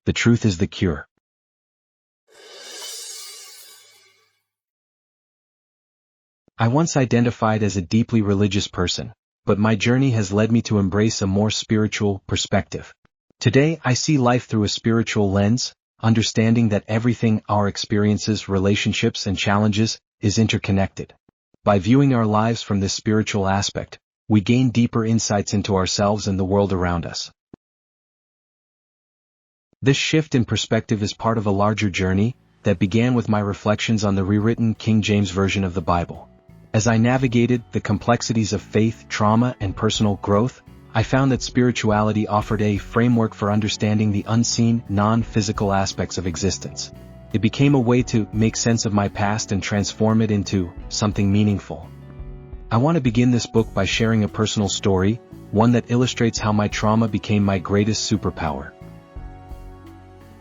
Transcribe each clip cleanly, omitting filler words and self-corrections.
The truth is the cure. I once identified as a deeply religious person, but my journey has led me to embrace a more spiritual perspective. Today I see life through a spiritual lens, understanding that everything, our experiences, relationships, and challenges, is interconnected. By viewing our lives from this spiritual aspect, we gain deeper insights into ourselves and the world around us. This shift in perspective is part of a larger journey that began with my reflections on the rewritten King James Version of the Bible. As I navigated the complexities of faith, trauma, and personal growth, I found that spirituality offered a framework for understanding the unseen, non-physical aspects of existence. It became a way to make sense of my past and transform it into something meaningful. I want to begin this book by sharing a personal story, one that illustrates how my trauma became my greatest superpower.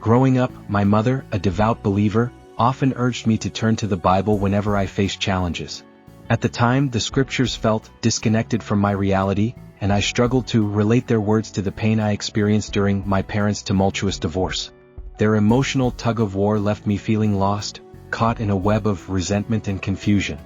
Growing up, my mother, a devout believer, often urged me to turn to the Bible whenever I faced challenges. At the time, the scriptures felt disconnected from my reality, and I struggled to relate their words to the pain I experienced during my parents' tumultuous divorce. Their emotional tug-of-war left me feeling lost, caught in a web of resentment and confusion.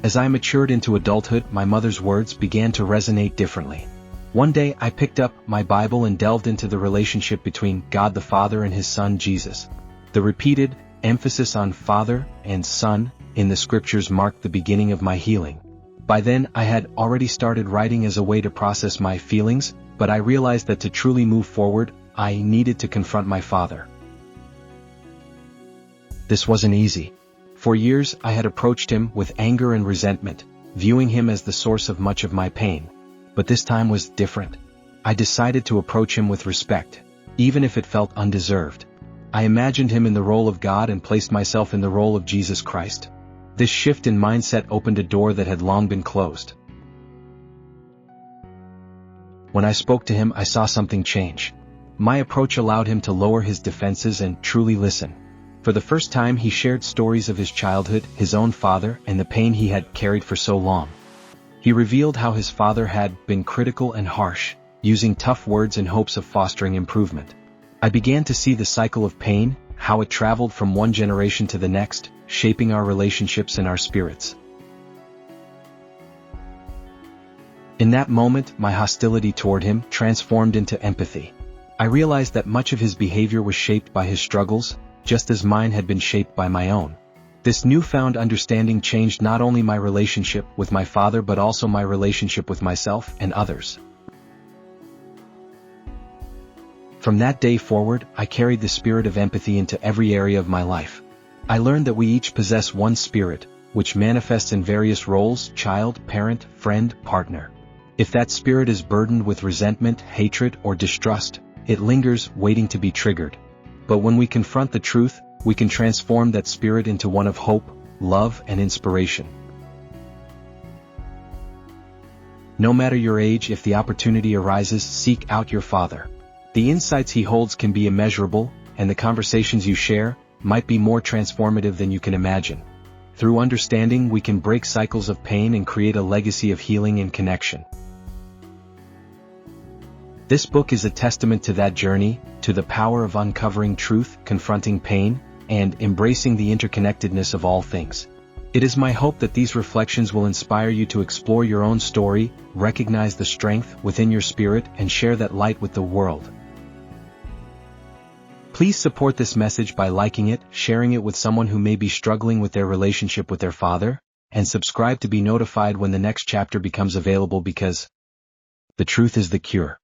As I matured into adulthood, my mother's words began to resonate differently. One day I picked up my Bible and delved into the relationship between God the Father and His Son Jesus. The repeated emphasis on Father and Son in the scriptures marked the beginning of my healing. By then, I had already started writing as a way to process my feelings, but I realized that to truly move forward, I needed to confront my father. This wasn't easy. For years, I had approached him with anger and resentment, viewing him as the source of much of my pain. But this time was different. I decided to approach him with respect, even if it felt undeserved. I imagined him in the role of God and placed myself in the role of Jesus Christ. This shift in mindset opened a door that had long been closed. When I spoke to him, I saw something change. My approach allowed him to lower his defenses and truly listen. For the first time, he shared stories of his childhood, his own father, and the pain he had carried for so long. He revealed how his father had been critical and harsh, using tough words in hopes of fostering improvement. I began to see the cycle of pain, how it traveled from one generation to the next, shaping our relationships and our spirits. In that moment, my hostility toward him transformed into empathy. I realized that much of his behavior was shaped by his struggles, just as mine had been shaped by my own. This newfound understanding changed not only my relationship with my father but also my relationship with myself and others. From that day forward, I carried the spirit of empathy into every area of my life. I learned that we each possess one spirit, which manifests in various roles: child, parent, friend, partner. If that spirit is burdened with resentment, hatred, or distrust, it lingers, waiting to be triggered. But when we confront the truth, we can transform that spirit into one of hope, love, and inspiration. No matter your age, if the opportunity arises, seek out your father. The insights he holds can be immeasurable, and the conversations you share might be more transformative than you can imagine. Through understanding, we can break cycles of pain and create a legacy of healing and connection. This book is a testament to that journey, to the power of uncovering truth, confronting pain, and embracing the interconnectedness of all things. It is my hope that these reflections will inspire you to explore your own story, recognize the strength within your spirit, and share that light with the world. Please support this message by liking it, sharing it with someone who may be struggling with their relationship with their father, and subscribe to be notified when the next chapter becomes available, because the truth is the cure.